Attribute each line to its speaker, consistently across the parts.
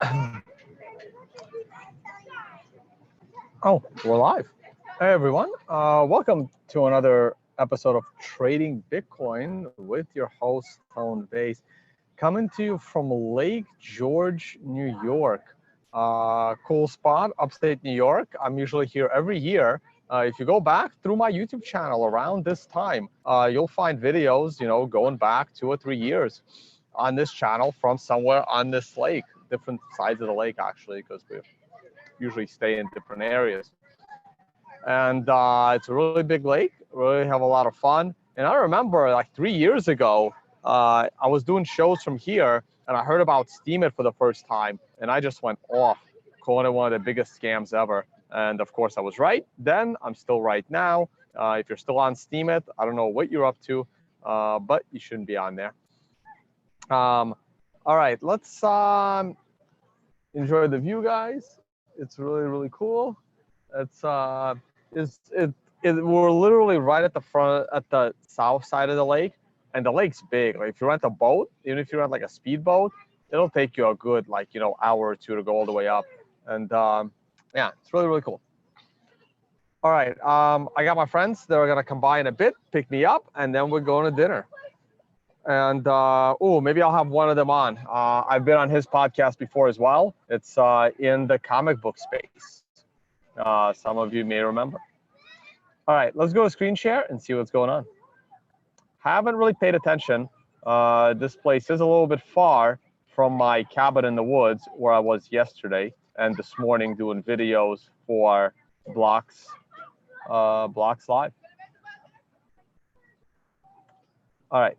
Speaker 1: Oh, we're live. Hey, everyone. Welcome to another episode of Trading Bitcoin with your host, Tone Base, coming to you from Lake George, New York. Cool spot, upstate New York. I'm usually here every year. If you go back through my YouTube channel around this time, you'll find videos, going back 2 or 3 years on this channel from somewhere on this lake, different sides of the lake, actually, because we usually stay in different areas. And it's a really big lake, really have a lot of fun. And I remember like 3 years ago, I was doing shows from here and I heard about Steemit for the first time. And I just went off, calling it one of the biggest scams ever. And of course I was right then, I'm still right now. If you're still on Steemit, I don't know what you're up to, but you shouldn't be on there. All right, let's enjoy the view, guys. It's really, really cool. It's we're literally right at the front, at the south side of the lake, and the lake's big. Like if you rent a boat, even if you rent like a speedboat, it'll take you a good hour or two to go all the way up. And yeah, it's really, really cool. All right, I got my friends. They're gonna come by in a bit, pick me up, and then we're going to dinner. And maybe I'll have one of them on. I've been on his podcast before as well. It's in the comic book space. Some of you may remember. All right, let's go to screen share and see what's going on. Haven't really paid attention. This place is a little bit far from my cabin in the woods where I was yesterday and this morning doing videos for Blocks Live. All right.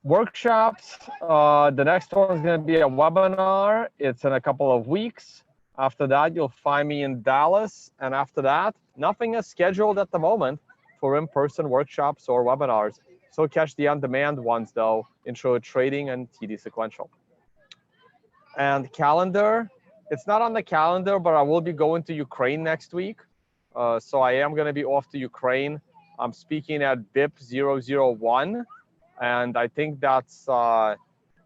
Speaker 1: Workshops. The next one is going to be a webinar. It's in a couple of weeks. After that, you'll find me in Dallas. And after that, nothing is scheduled at the moment for in-person workshops or webinars. So catch the on-demand ones, though, Intro to Trading and TD Sequential. And calendar. It's not on the calendar, but I will be going to Ukraine next week. So I am going to be off to Ukraine. I'm speaking at BIP 001. And I think that's on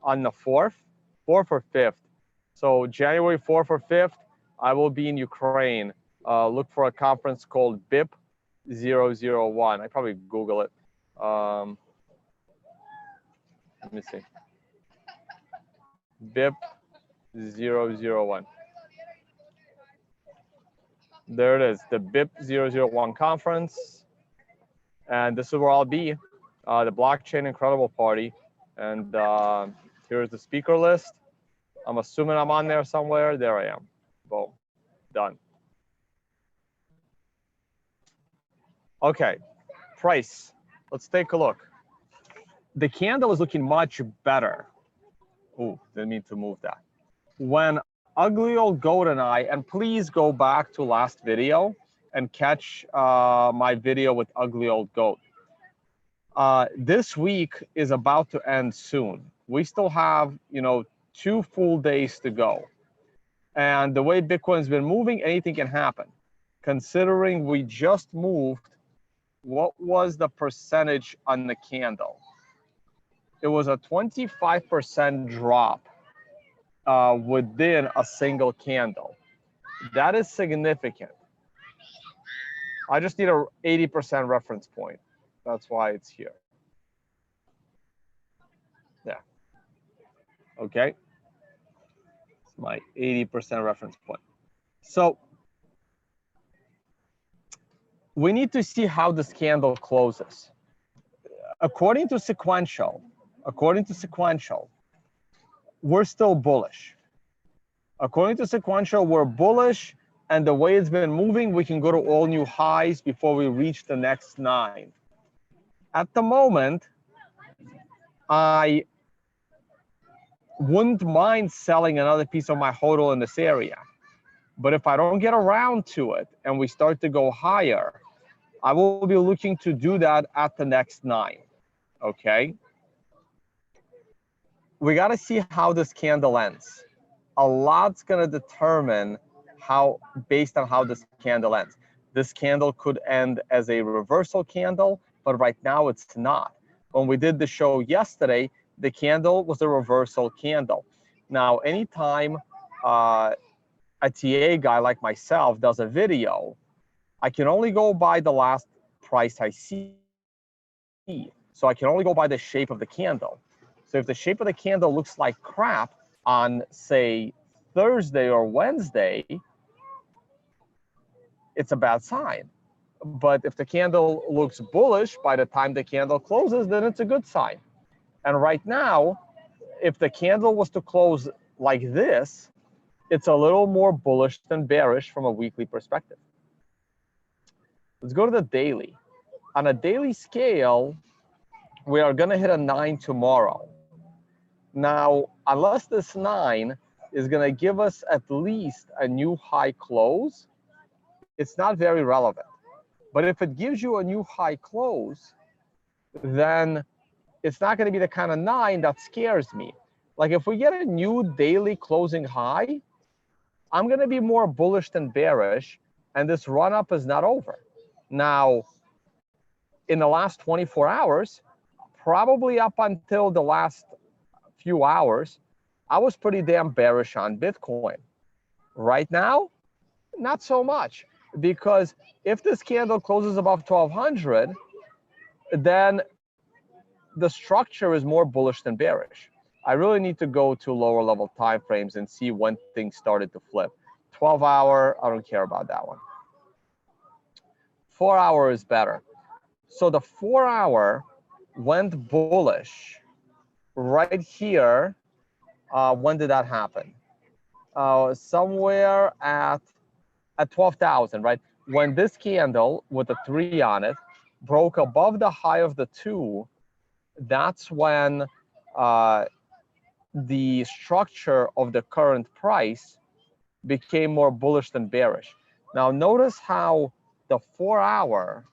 Speaker 1: the 4th or 5th. So January 4th or 5th, I will be in Ukraine. Look for a conference called BIP 001. I probably Google it. Let me see. BIP 001. There it is, the BIP 001 conference. And this is where I'll be. The Blockchain Incredible Party. And here's the speaker list. I'm assuming I'm on there somewhere. There I am. Boom. Done. Okay. Price. Let's take a look. The candle is looking much better. Ooh, didn't mean to move that. When Ugly Old Goat and and please go back to last video and catch my video with Ugly Old Goat. This week is about to end soon. We still have, 2 full days to go. And the way Bitcoin's been moving, anything can happen. Considering we just moved, what was the percentage on the candle? It was a 25% drop within a single candle. That is significant. I just need a 80% reference point. That's why it's here. Yeah. Okay. It's my 80% reference point. So we need to see how this candle closes. According to sequential, we're still bullish. According to sequential, we're bullish. And the way it's been moving, we can go to all new highs before we reach the next 9. At the moment, I wouldn't mind selling another piece of my HODL in this area. But if I don't get around to it and we start to go higher, I will be looking to do that at the next 9. Okay? We got to see how this candle ends. A lot's going to determine based on how this candle ends. This candle could end as a reversal candle, but right now it's not. When we did the show yesterday, the candle was a reversal candle. Now, anytime a TA guy like myself does a video, I can only go by the last price I see. So I can only go by the shape of the candle. So if the shape of the candle looks like crap on, say, Thursday or Wednesday, it's a bad sign. But if the candle looks bullish by the time the candle closes, then it's a good sign. And right now, if the candle was to close like this, it's a little more bullish than bearish from a weekly perspective. Let's go to the daily. On a daily scale, we are going to hit a 9 tomorrow. Now, unless this 9 is going to give us at least a new high close, it's not very relevant. But if it gives you a new high close, then it's not going to be the kind of 9 that scares me. Like if we get a new daily closing high, I'm going to be more bullish than bearish, and this run up is not over. Now, in the last 24 hours, probably up until the last few hours, I was pretty damn bearish on Bitcoin. Right now, not so much, because if this candle closes above 1200, then the structure is more bullish than bearish. I really need to go to lower level time frames and see when things started to flip. 12-hour, I don't care about that one. 4-hour is better. So the 4-hour went bullish right here. When did that happen? Somewhere at 12,000, right? When this candle with a 3 on it broke above the high of the 2, that's when the structure of the current price became more bullish than bearish. Now notice how the 4-hour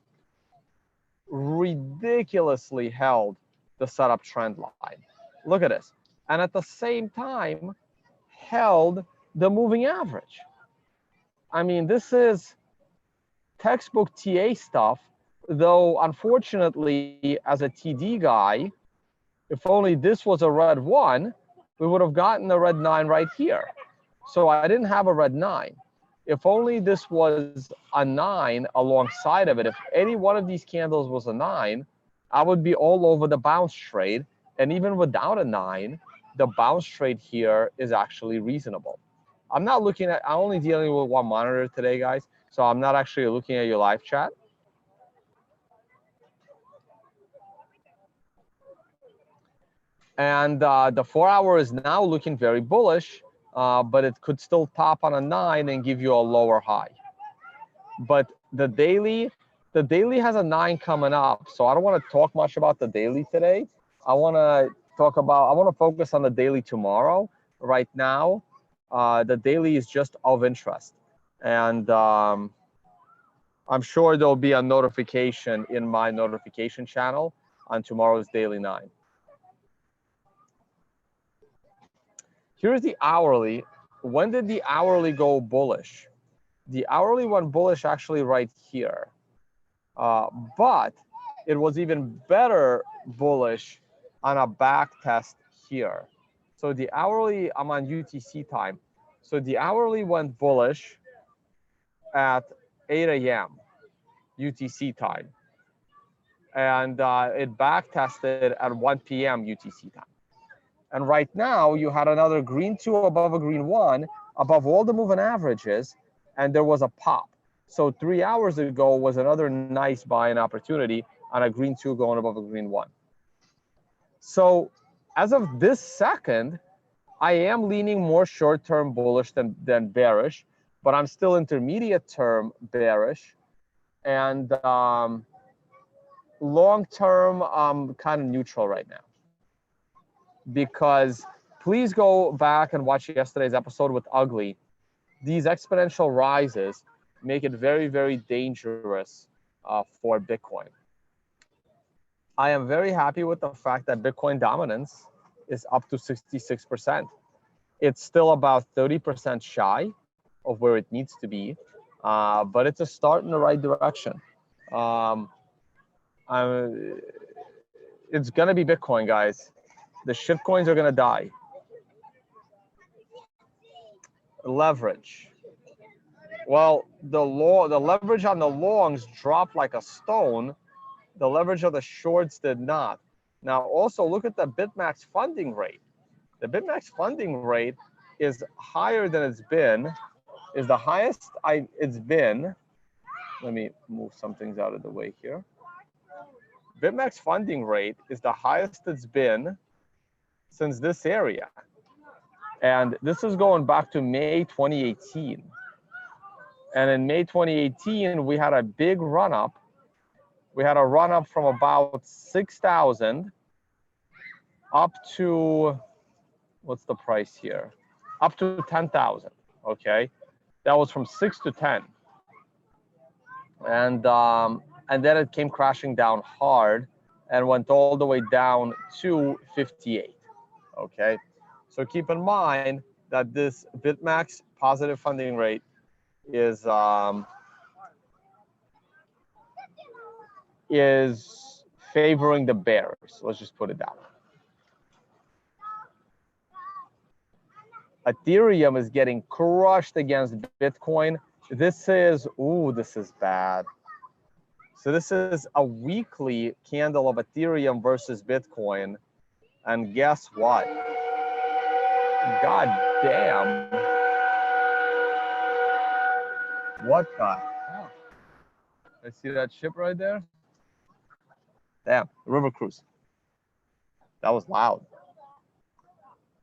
Speaker 1: ridiculously held the setup trend line. Look at this. And at the same time, held the moving average. I mean, this is textbook TA stuff, though unfortunately, as a TD guy, if only this was a red 1, we would have gotten a red 9 right here. So I didn't have a red 9. If only this was a 9 alongside of it, if any one of these candles was a 9, I would be all over the bounce trade. And even without a 9, the bounce trade here is actually reasonable. I'm only dealing with one monitor today, guys. So I'm not actually looking at your live chat. And the 4-hour is now looking very bullish, but it could still top on a 9 and give you a lower high. But the daily has a 9 coming up. So I don't want to talk much about the daily today. I want to focus on the daily tomorrow. Right now, the daily is just of interest. And I'm sure there'll be a notification in my notification channel on tomorrow's daily 9. Here's the hourly. When did the hourly go bullish? The hourly went bullish actually right here. But it was even better bullish on a back test here. So the hourly, I'm on UTC time. So the hourly went bullish at 8 a.m. UTC time. And it back tested at 1 p.m. UTC time. And right now, you had another green 2 above a green 1, above all the moving averages, and there was a pop. So 3 hours ago was another nice buying opportunity on a green 2 going above a green 1. So as of this second, I am leaning more short-term bullish than bearish, but I'm still intermediate-term bearish. And long-term, I'm kind of neutral right now. Because please go back and watch yesterday's episode with Ugly. These exponential rises make it very, very dangerous for Bitcoin. I am very happy with the fact that Bitcoin dominance is up to 66%. It's still about 30% shy of where it needs to be, but it's a start in the right direction. It's going to be Bitcoin, guys. The shit coins are gonna die. Leverage. Well, the leverage on the longs dropped like a stone. The leverage of the shorts did not. Now, also look at the BitMax funding rate. The BitMax funding rate is higher than it's been, is the highest it's been. Let me move some things out of the way here. BitMax funding rate is the highest it's been since this area. And this is going back to May 2018. And in May 2018, we had a big run up. We had a run up from about 6,000 up to, what's the price here? Up to 10,000, okay? That was from 6 to 10. And then it came crashing down hard and went all the way down to 58, okay? So keep in mind that this BitMax positive funding rate is favoring the bears. Let's just put it that way. Ethereum is getting crushed against Bitcoin. This is bad. So this is a weekly candle of Ethereum versus Bitcoin. And guess what? God damn. What the hell? I see that ship right there. Damn, river cruise. That was loud.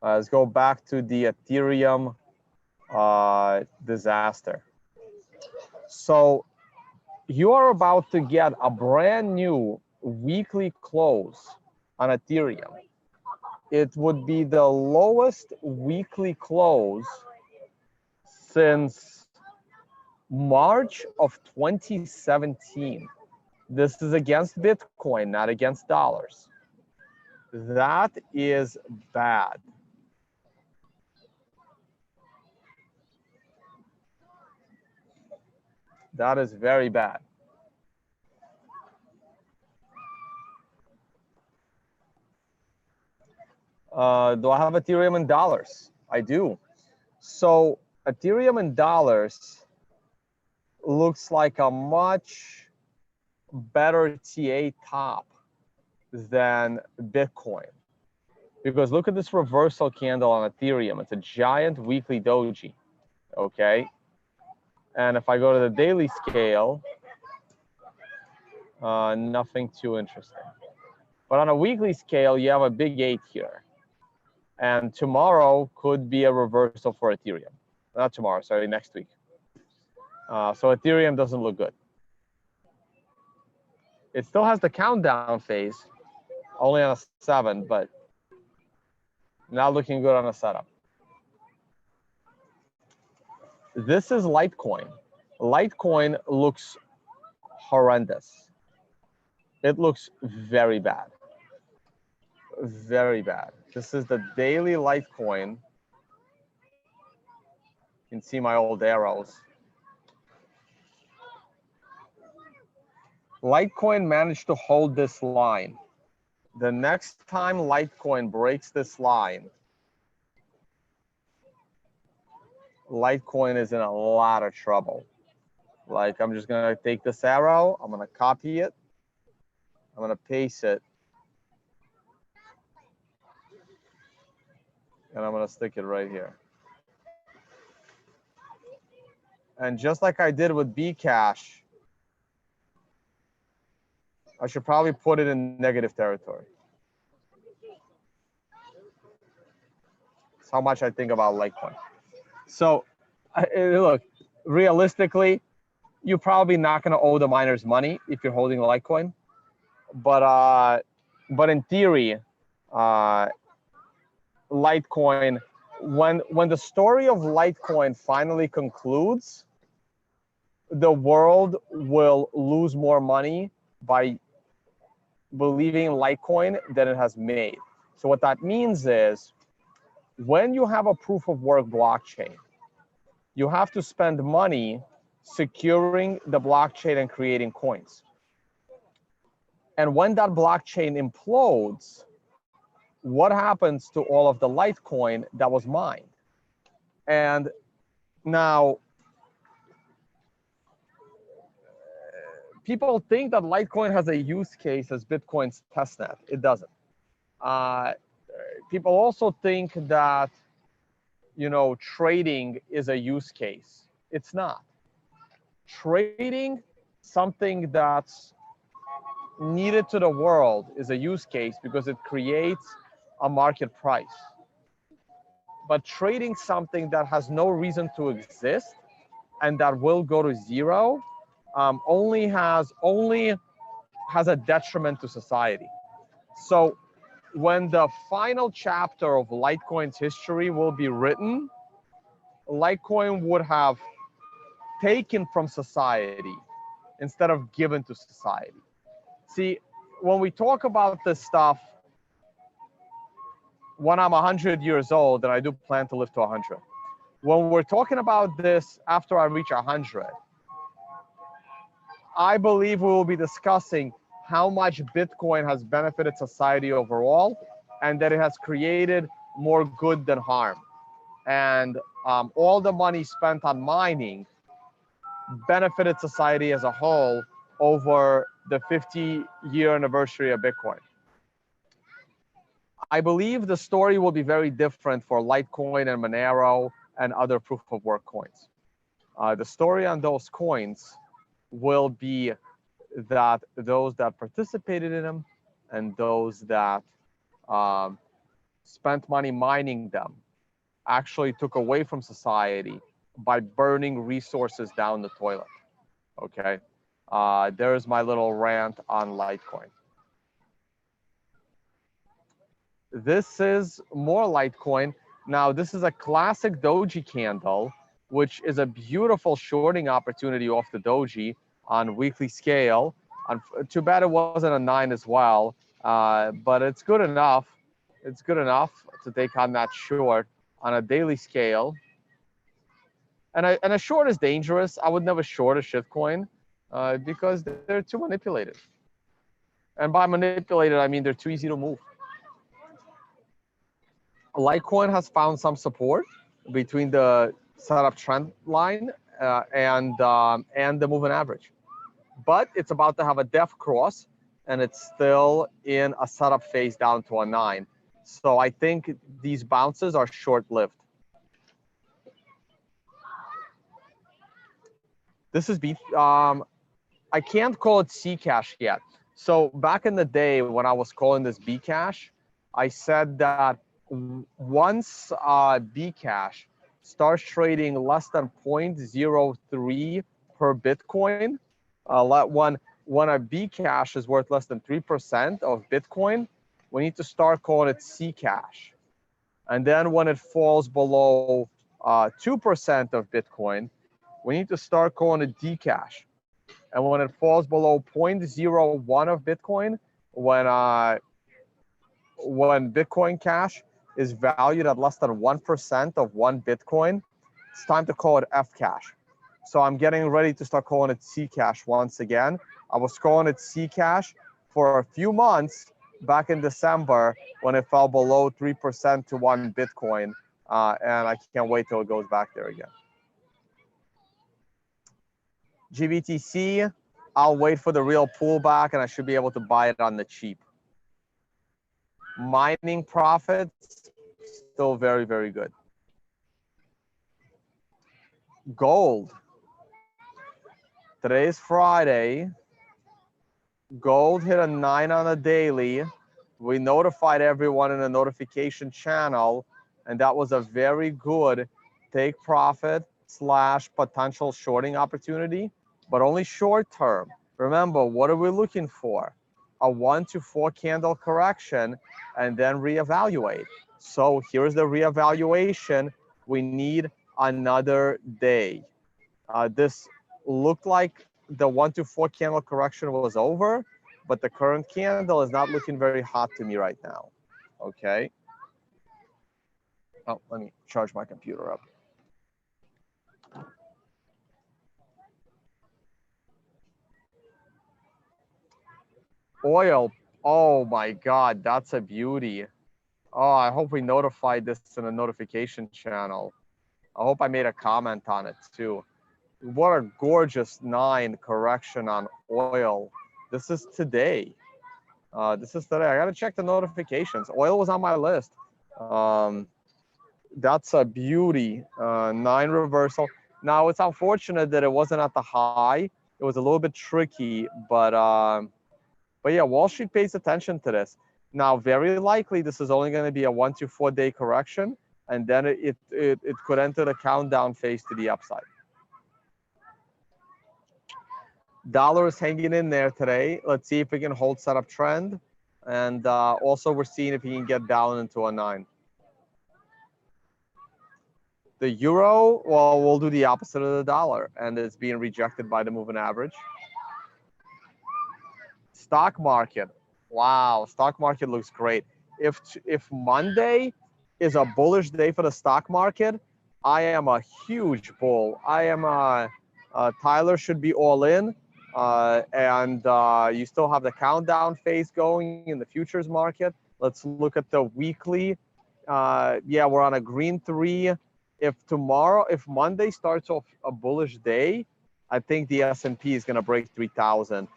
Speaker 1: Let's go back to the Ethereum disaster. So you are about to get a brand new weekly close on Ethereum. It would be the lowest weekly close since March of 2017. This is against Bitcoin, not against dollars. That is bad. That is very bad. Do I have Ethereum in dollars? I do. So Ethereum in dollars looks like a much better TA top than Bitcoin. Because look at this reversal candle on Ethereum. It's a giant weekly doji, okay? And if I go to the daily scale, nothing too interesting. But on a weekly scale, you have a big 8 here. And tomorrow could be a reversal for Ethereum. Not tomorrow, sorry, next week. So Ethereum doesn't look good. It still has the countdown phase, only on a 7, but not looking good on a setup. This is Litecoin. Litecoin looks horrendous. It looks very bad. Very bad. This is the daily Litecoin. You can see my old arrows. Litecoin managed to hold this line. The next time Litecoin breaks this line, Litecoin is in a lot of trouble. Like, I'm just gonna take this arrow, I'm gonna copy it, I'm gonna paste it, and I'm gonna stick it right here. And just like I did with Bcash, I should probably put it in negative territory. That's how much I think about Litecoin. So, look, realistically, you're probably not going to owe the miners money if you're holding Litecoin. But in theory, Litecoin, when the story of Litecoin finally concludes, the world will lose more money by believing in Litecoin than it has made. So what that means is, when you have a proof of work blockchain, you have to spend money securing the blockchain and creating coins. And when that blockchain implodes, what happens to all of the Litecoin that was mined? And now, people think that Litecoin has a use case as Bitcoin's testnet. It doesn't. People also think that, trading is a use case. It's not. Trading something that's needed to the world is a use case because it creates a market price. But trading something that has no reason to exist and that will go to zero only has a detriment to society. So when the final chapter of Litecoin's history will be written, Litecoin would have taken from society instead of given to society. See, when we talk about this stuff, when I'm 100 years old, and I do plan to live to 100, when we're talking about this after I reach 100, I believe we will be discussing how much Bitcoin has benefited society overall, and that it has created more good than harm. And all the money spent on mining benefited society as a whole over the 50-year anniversary of Bitcoin. I believe the story will be very different for Litecoin and Monero and other proof of work coins. The story on those coins will be that those that participated in them and those that spent money mining them actually took away from society by burning resources down the toilet. Okay, there's my little rant on Litecoin. This is more Litecoin. Now, this is a classic doji candle, which is a beautiful shorting opportunity off the doji on weekly scale. Too bad it wasn't a 9 as well, but it's good enough. It's good enough to take on that short on a daily scale. And a short is dangerous. I would never short a shitcoin because they're too manipulated. And by manipulated, I mean they're too easy to move. Litecoin has found some support between the setup trend line and the moving average, but it's about to have a def cross, and it's still in a setup phase down to a 9. So I think these bounces are short-lived. This is I can't call it Ccash yet. So back in the day when I was calling this Bcash, I said that once Bcash starts trading less than 0.03 per Bitcoin, when a Bcash is worth less than 3% of Bitcoin, we need to start calling it Ccash. And then when it falls below 2% of Bitcoin, we need to start calling it Dcash. And when it falls below 0.01 of Bitcoin, when Bitcoin Cash is valued at less than 1% of one Bitcoin, it's time to call it Fcash. So I'm getting ready to start calling it Ccash once again. I was calling it Ccash for a few months back in December when it fell below 3% to one Bitcoin. And I can't wait till it goes back there again. GBTC, I'll wait for the real pullback and I should be able to buy it on the cheap. Mining profits, still very, very good. Gold. Today's Friday. Gold hit a 9 on a daily. We notified everyone in the notification channel, and that was a very good take profit / potential shorting opportunity, but only short term. Remember, what are we looking for? A 1 to 4 candle correction and then reevaluate. So here's the reevaluation. We need another day. This looked like the 1 to 4 candle correction was over, but the current candle is not looking very hot to me right now. Okay. Oh, let me charge my computer up. Oil. Oh my God, that's a beauty. Oh, I hope we notified this in a notification channel. I hope I made a comment on it too. What a gorgeous 9 correction on oil. This is today. This is today. I got to check the notifications. Oil was on my list. That's a beauty. 9 reversal. Now, it's unfortunate that it wasn't at the high. It was a little bit tricky, but yeah, Wall Street pays attention to this. Now, very likely, this is only going to be a 1 to 4 day correction, and then it could enter the countdown phase to the upside. Dollar is hanging in there today. Let's see if we can hold setup trend. And also, we're seeing if he can get down into a 9. The euro, well, we'll do the opposite of the dollar, and it's being rejected by the moving average. Stock market. Wow, stock market looks great. If Monday is a bullish day for the stock market, I am a huge bull. I am Tyler should be all in. And you still have the countdown phase going in the futures market. Let's look at the weekly. Yeah, we're on a green 3. If Monday starts off a bullish day, I think the S&P is going to break 3,000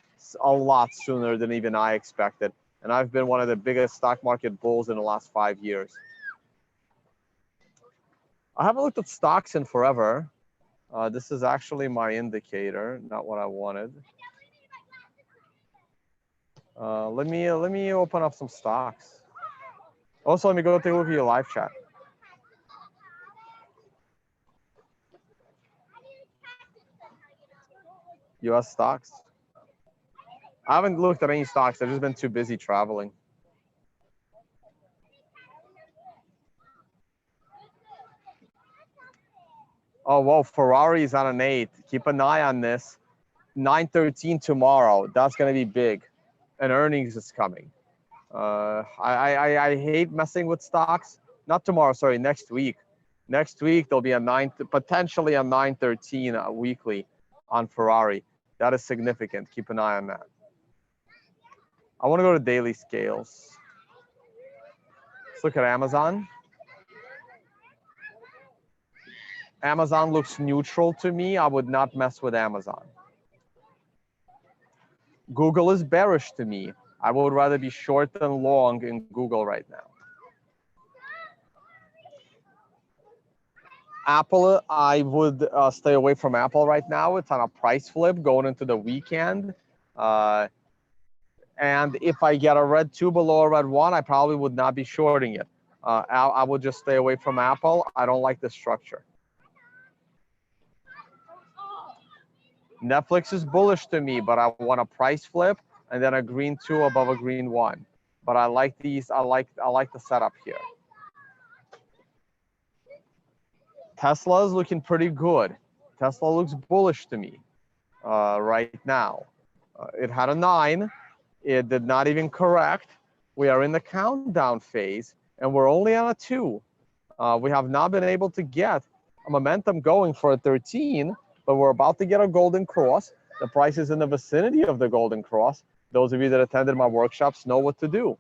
Speaker 1: a lot sooner than even I expected. And I've been one of the biggest stock market bulls in the last 5 years. I haven't looked at stocks in forever. This is actually my indicator, not what I wanted. Let me open up some stocks. Also, let me go take a look at your live chat. U.S. stocks. I haven't looked at any stocks. I've just been too busy traveling. Oh, whoa, Ferrari is on an 8. Keep an eye on this. 913 tomorrow. That's going to be big. And earnings is coming. I hate messing with stocks. Not tomorrow, sorry, next week. Next week, there'll be potentially a 913 weekly on Ferrari. That is significant. Keep an eye on that. I want to go to daily scales. Let's look at Amazon. Amazon looks neutral to me. I would not mess with Amazon. Google is bearish to me. I would rather be short than long in Google right now. Apple, I would stay away from Apple right now. It's on a price flip going into the weekend. And if I get a red 2 below a red 1, I probably would not be shorting it. I would just stay away from Apple. I don't like the structure. Netflix is bullish to me, but I want a price flip and then a green 2 above a green 1. But I like these. I like the setup here. Tesla is looking pretty good. Tesla looks bullish to me right now. It had a 9. It did not even correct. We are in the countdown phase, and we're only on a 2. We have not been able to get a momentum going for a 13, but we're about to get a golden cross. The price is in the vicinity of the golden cross. Those of you that attended my workshops know what to do.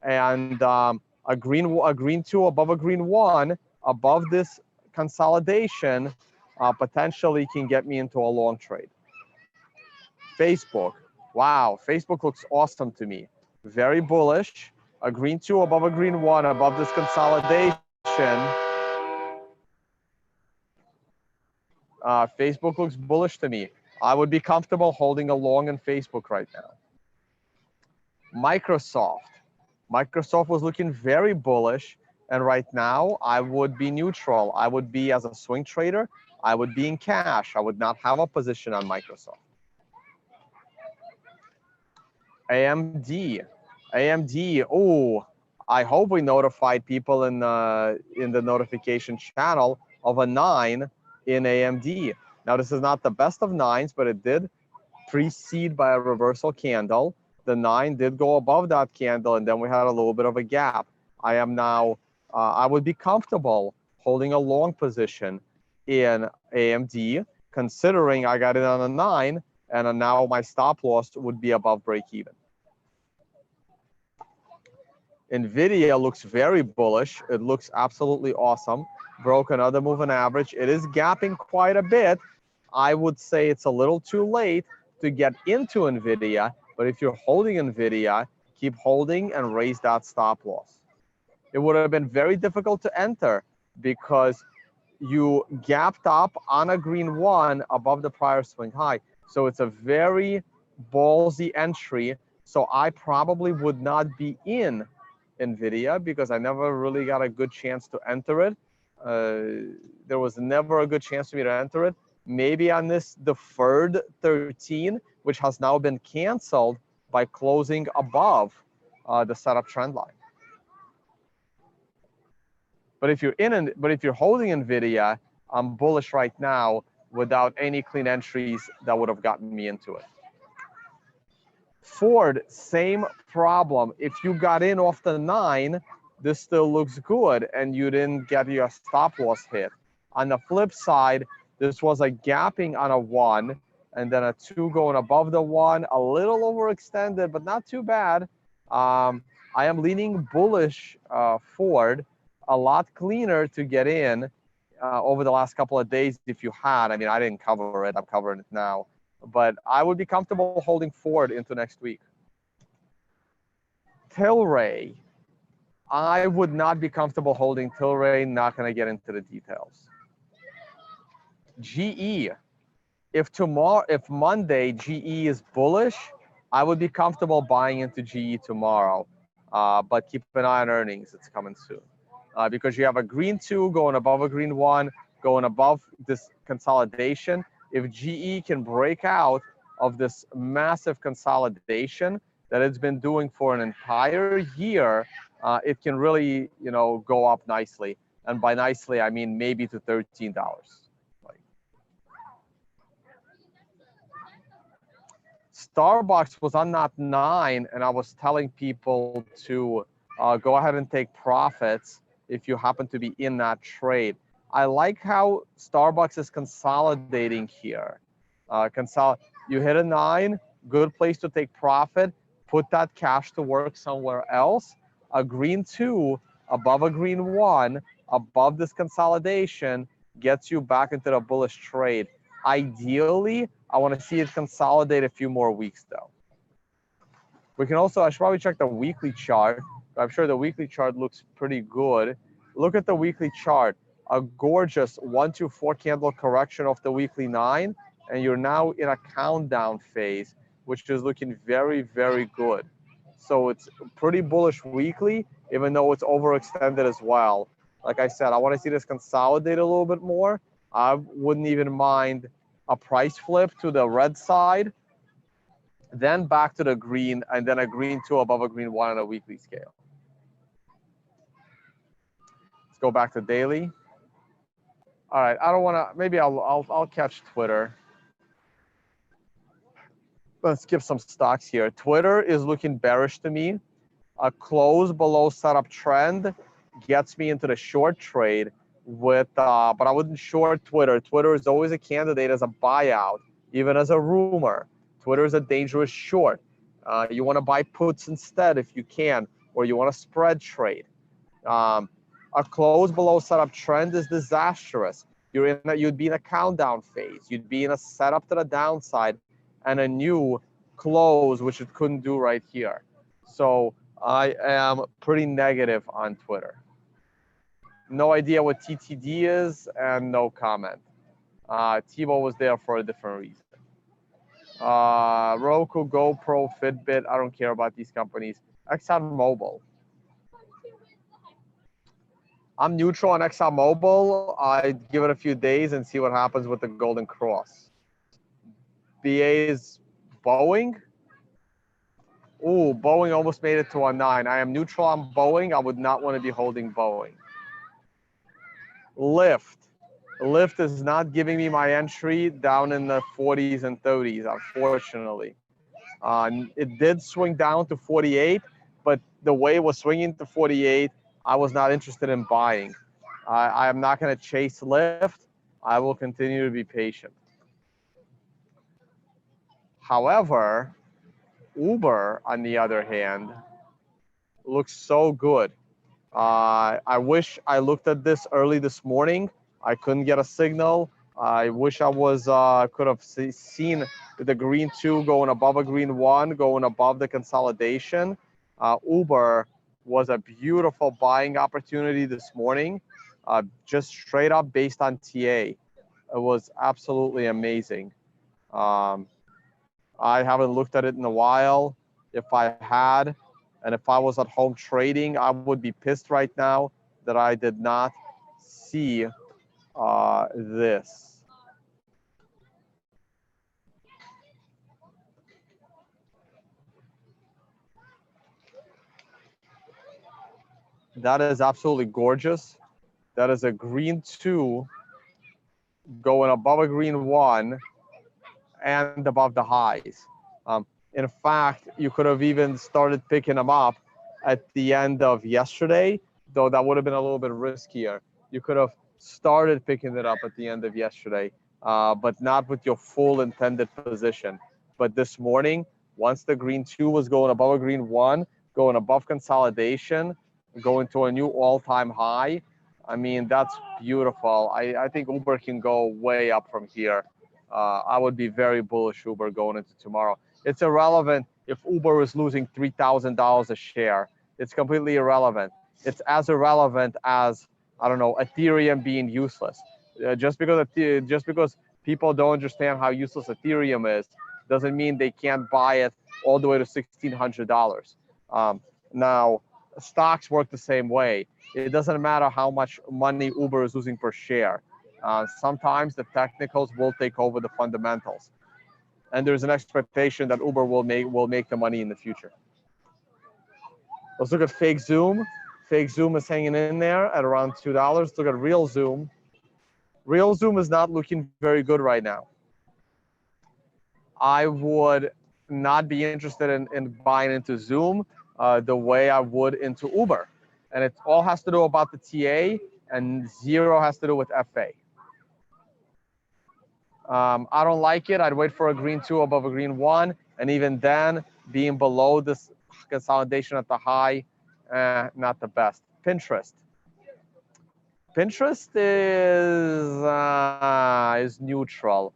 Speaker 1: And a green 2 above a green 1 above this consolidation potentially can get me into a long trade. Facebook. Wow, Facebook looks awesome to me. Very bullish. A green 2 above a green 1 above this consolidation. Facebook looks bullish to me. I would be comfortable holding a long in Facebook right now. Microsoft. Microsoft was looking very bullish. And right now, I would be neutral. I would be, as a swing trader, I would be in cash. I would not have a position on Microsoft. AMD. AMD. Oh, I hope we notified people in the notification channel of a 9 in AMD. Now, this is not the best of 9s, but it did precede by a reversal candle. The 9 did go above that candle, and then we had a little bit of a gap. I am now, I would be comfortable holding a long position in AMD, considering I got it on a 9, and now my stop loss would be above break even. NVIDIA looks very bullish. It looks absolutely awesome. Broke another moving average. It is gapping quite a bit. I would say it's a little too late to get into NVIDIA, but if you're holding NVIDIA, keep holding and raise that stop loss. It would have been very difficult to enter because you gapped up on a green one above the prior swing high. So it's a very ballsy entry. So I probably would not be in NVIDIA because I never really got a good chance to enter it. There was never a good chance for me to enter it. Maybe on this deferred 13, which has now been canceled by closing above the setup trend line. But if you're holding NVIDIA, I'm bullish right now without any clean entries that would have gotten me into it. Ford, same problem. If you got in off the 9, this still looks good and you didn't get your stop loss hit. On the flip side, this was a gapping on a 1 and then a 2 going above the 1, a little overextended, but not too bad. I am leaning bullish Ford, a lot cleaner to get in over the last couple of days if you had. I mean, I didn't cover it. I'm covering it now. But I would be comfortable holding Ford into next week. Tilray. I would not be comfortable holding Tilray. Not going to get into the details. GE. If Monday GE is bullish, I would be comfortable buying into GE tomorrow. But keep an eye on earnings. It's coming soon. Because you have a green 2 going above a green 1, going above this consolidation. If GE can break out of this massive consolidation that it's been doing for an entire year, it can really, go up nicely. And by nicely, I mean maybe to $13. Starbucks was on that 9, and I was telling people to go ahead and take profits if you happen to be in that trade. I like how Starbucks is consolidating here. You hit a 9, good place to take profit, put that cash to work somewhere else. A green 2 above a green 1, above this consolidation, gets you back into the bullish trade. Ideally, I want to see it consolidate a few more weeks though. We can also, I should probably check the weekly chart. I'm sure the weekly chart looks pretty good. Look at the weekly chart. A gorgeous 1-2-4 candle correction off the weekly 9, and you're now in a countdown phase, which is looking very, very good. So it's pretty bullish weekly, even though it's overextended as well. Like I said, I want to see this consolidate a little bit more. I wouldn't even mind a price flip to the red side, then back to the green, and then a green 2 above a green 1 on a weekly scale. Let's go back to daily. All right, I don't want to. Maybe I'll catch Twitter. Let's skip some stocks here. Twitter is looking bearish to me. A close below setup trend gets me into the short trade with, but I wouldn't short Twitter. Twitter is always a candidate as a buyout, even as a rumor. Twitter is a dangerous short. You want to buy puts instead if you can, or you want to spread trade. A close below setup trend is disastrous. You'd be in a countdown phase. You'd be in a setup to the downside and a new close, which it couldn't do right here. So I am pretty negative on Twitter. No idea what TTD is and no comment. Tebow was there for a different reason. Roku, GoPro, Fitbit, I don't care about these companies. ExxonMobil. I'm neutral on ExxonMobil. I'd give it a few days and see what happens with the Golden Cross. BA's Boeing. Ooh, Boeing almost made it to a 9. I am neutral on Boeing. I would not want to be holding Boeing. Lyft. Lyft is not giving me my entry down in the 40s and 30s, unfortunately. It did swing down to 48, but the way it was swinging to 48, I was not interested in buying. I am not going to chase Lyft. I will continue to be patient. However, Uber, on the other hand, looks so good. I wish I looked at this early this morning. I couldn't get a signal. I wish I was could have seen the green 2 going above a green 1, going above the consolidation. Uber was a beautiful buying opportunity this morning, just straight up based on TA. It was absolutely amazing. I haven't looked at it in a while. If I had, and if I was at home trading, I would be pissed right now that I did not see this. That is absolutely gorgeous. That is a green 2 going above a green 1 and above the highs. In fact, you could have even started picking them up at the end of yesterday, though that would have been a little bit riskier. You could have started picking it up at the end of yesterday, but not with your full intended position. But this morning, once the green 2 was going above a green 1, going above consolidation, going to a new all-time high, I mean, that's beautiful. I think Uber can go way up from here. I would be very bullish Uber going into tomorrow. It's irrelevant if Uber is losing $3,000 a share. It's completely irrelevant. It's as irrelevant as, I don't know, Ethereum being useless. Just because people don't understand how useless Ethereum is, doesn't mean they can't buy it all the way to $1,600. Now, stocks work the same way. It doesn't matter how much money Uber is losing per share. Sometimes the technicals will take over the fundamentals, and there's an expectation that Uber will make the money in the future. Let's look at fake Zoom. Fake Zoom is hanging in there at around $2. Look at real Zoom. Real Zoom is not looking very good right now. I would not be interested in buying into Zoom the way I would into Uber. And it all has to do about the TA, and zero has to do with FA. I don't like it. I'd wait for a green 2 above a green 1, and even then, being below this consolidation at the high, not the best. Pinterest. Pinterest is neutral.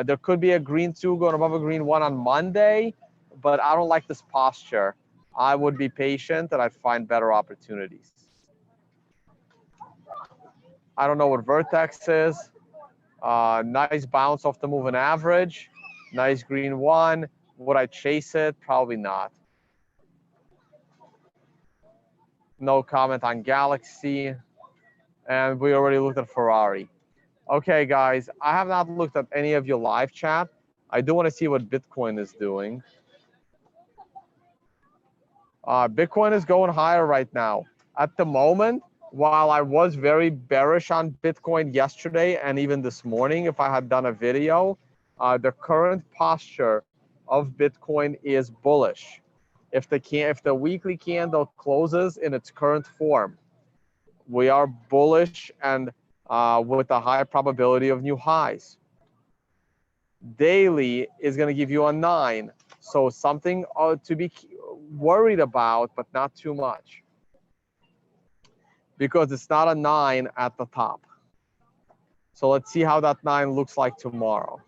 Speaker 1: There could be a green 2 going above a green 1 on Monday, but I don't like this posture. I would be patient and I'd find better opportunities. I don't know what Vertex is. Nice bounce off the moving average. Nice green 1. Would I chase it? Probably not. No comment on Galaxy. And we already looked at Ferrari. Okay, guys, I have not looked at any of your live chat. I do want to see what Bitcoin is doing. Bitcoin is going higher right now. At the moment, while I was very bearish on Bitcoin yesterday and even this morning, if I had done a video, the current posture of Bitcoin is bullish. If the weekly candle closes in its current form, we are bullish and with a high probability of new highs. Daily is going to give you a 9, so something to be worried about, but not too much, because it's not a 9 at the top. So let's see how that 9 looks like tomorrow.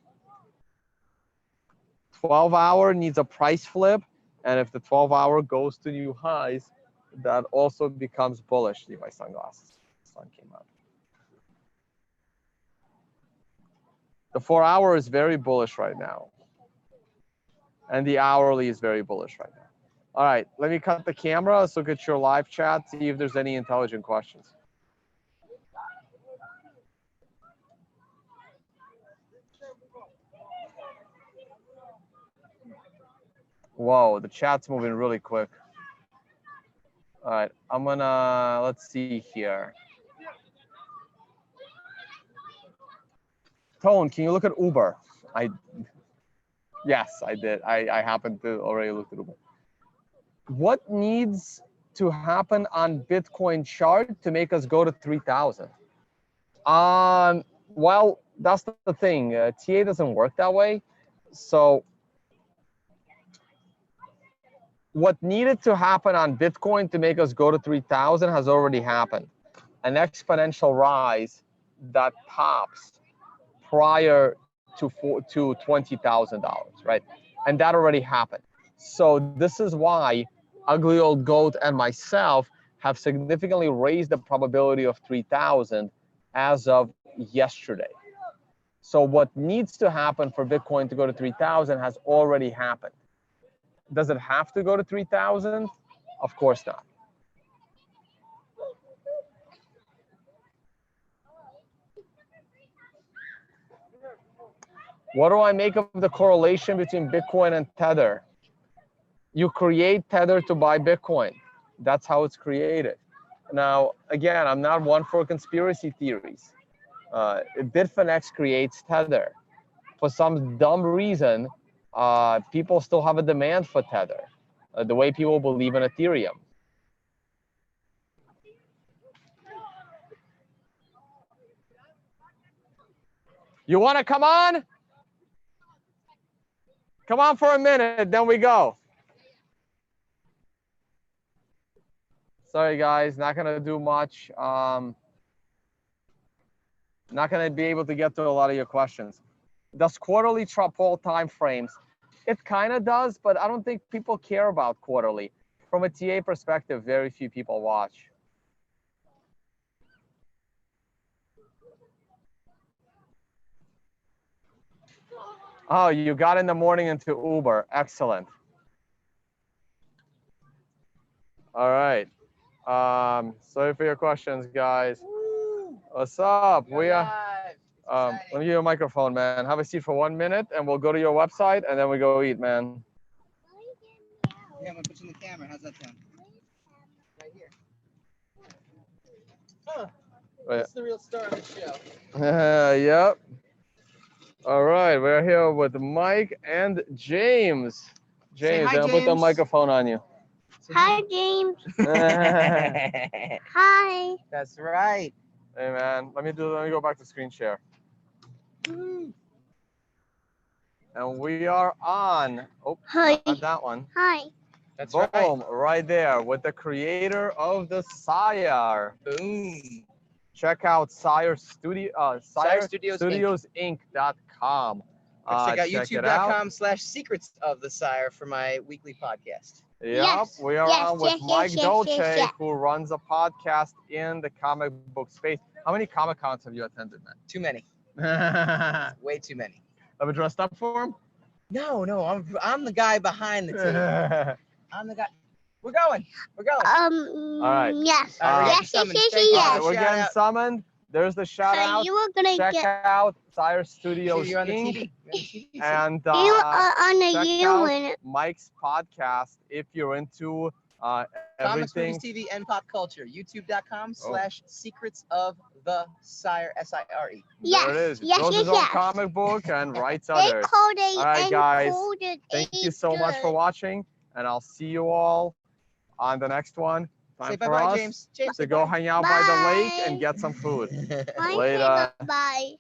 Speaker 1: 12-hour needs a price flip, and if the 12-hour goes to new highs, that also becomes bullish. Need my sunglasses. The sun came out. The 4-hour is very bullish right now, and the hourly is very bullish right now. All right, let me cut the camera. Let's look at your live chat, see if there's any intelligent questions. Whoa, the chat's moving really quick. All right, I'm gonna, let's see here. Tone, can you look at Uber? Yes, I did. I happened to already look at Uber. What needs to happen on Bitcoin chart to make us go to 3,000? Well, that's the thing. TA doesn't work that way. So what needed to happen on Bitcoin to make us go to 3,000 has already happened. An exponential rise that tops prior to $20,000, right? And that already happened. So this is why Ugly Old Goat and myself have significantly raised the probability of 3,000 as of yesterday. So what needs to happen for Bitcoin to go to 3,000 has already happened. Does it have to go to 3,000? Of course not. What do I make of the correlation between Bitcoin and Tether? You create Tether to buy Bitcoin. That's how it's created. Now, again, I'm not one for conspiracy theories. Bitfinex creates Tether. For some dumb reason, people still have a demand for Tether, the way people believe in Ethereum. You want to come on? Come on for a minute, then we go. Sorry, guys, not going to do much. Not going to be able to get to a lot of your questions. Does quarterly fall time frames? It kind of does, but I don't think people care about quarterly. From a TA perspective, very few people watch. Oh, you got in the morning into Uber. Excellent. All right. Sorry for your questions, guys. What's up? We are. Let me give you a microphone, man. Have a seat for 1 minute, and we'll go to your website, and then we go eat, man.
Speaker 2: Yeah, I'm gonna put you in the camera. How's that sound? Right here. Huh. That's the real star of the show.
Speaker 1: Yep. All right, we're here with Mike and James. James,
Speaker 2: hi,
Speaker 1: I'll put the
Speaker 2: James.
Speaker 1: microphone on you.
Speaker 3: Hi, James. Hi.
Speaker 2: That's right.
Speaker 1: Hey, man. Let me go back to screen share.
Speaker 2: Woo.
Speaker 1: And we are on. Oh,
Speaker 3: Hi.
Speaker 1: not that one.
Speaker 3: Hi.
Speaker 2: That's
Speaker 1: Boom,
Speaker 2: right.
Speaker 1: there with the creator of the Sire.
Speaker 2: Boom.
Speaker 1: Check out Sire Studio, SireStudiosInc.com.
Speaker 2: Check out youtube.com/secrets of the Sire for my weekly podcast.
Speaker 1: Yep,
Speaker 3: Yes,
Speaker 1: we are
Speaker 3: yes,
Speaker 1: on with
Speaker 3: yes,
Speaker 1: Mike
Speaker 3: yes,
Speaker 1: Dolce,
Speaker 3: yes, yes.
Speaker 1: who runs a podcast in the comic book space. How many Comic Cons have you attended,
Speaker 2: Too many.
Speaker 1: man?
Speaker 2: Way too many.
Speaker 1: Ever dressed up for him?
Speaker 2: No, I'm the guy behind the table. I'm the guy. We're going.
Speaker 1: All right.
Speaker 3: Yes.
Speaker 2: Yes,
Speaker 3: Yes.
Speaker 2: yes.
Speaker 1: We're getting summoned. There's the shout out.
Speaker 3: You were gonna
Speaker 1: Check
Speaker 3: get.
Speaker 1: out Sire Studios
Speaker 2: You're on the
Speaker 1: Inc.
Speaker 2: TV. You're on the TV.
Speaker 1: And
Speaker 3: You are on the
Speaker 1: check out
Speaker 3: UN.
Speaker 1: Mike's podcast if you're into
Speaker 2: Comics,
Speaker 1: everything.
Speaker 2: movies, TV, and pop culture. youtube.com/secrets of the Sire, SIRE.
Speaker 3: Yes.
Speaker 1: There it is.
Speaker 3: Yes.
Speaker 1: Draws
Speaker 3: Yes.
Speaker 1: his own
Speaker 3: Yes.
Speaker 1: comic book and writes others. All right, guys. Thank you so much for watching, and I'll see you all on the next one. Time
Speaker 2: Say
Speaker 1: for
Speaker 2: bye-bye,
Speaker 1: us
Speaker 2: James. James,
Speaker 1: to
Speaker 2: say
Speaker 1: go
Speaker 2: bye.
Speaker 1: hang out by the lake
Speaker 3: Bye.
Speaker 1: and get some food.
Speaker 3: Bye.
Speaker 1: Later.
Speaker 3: Bye.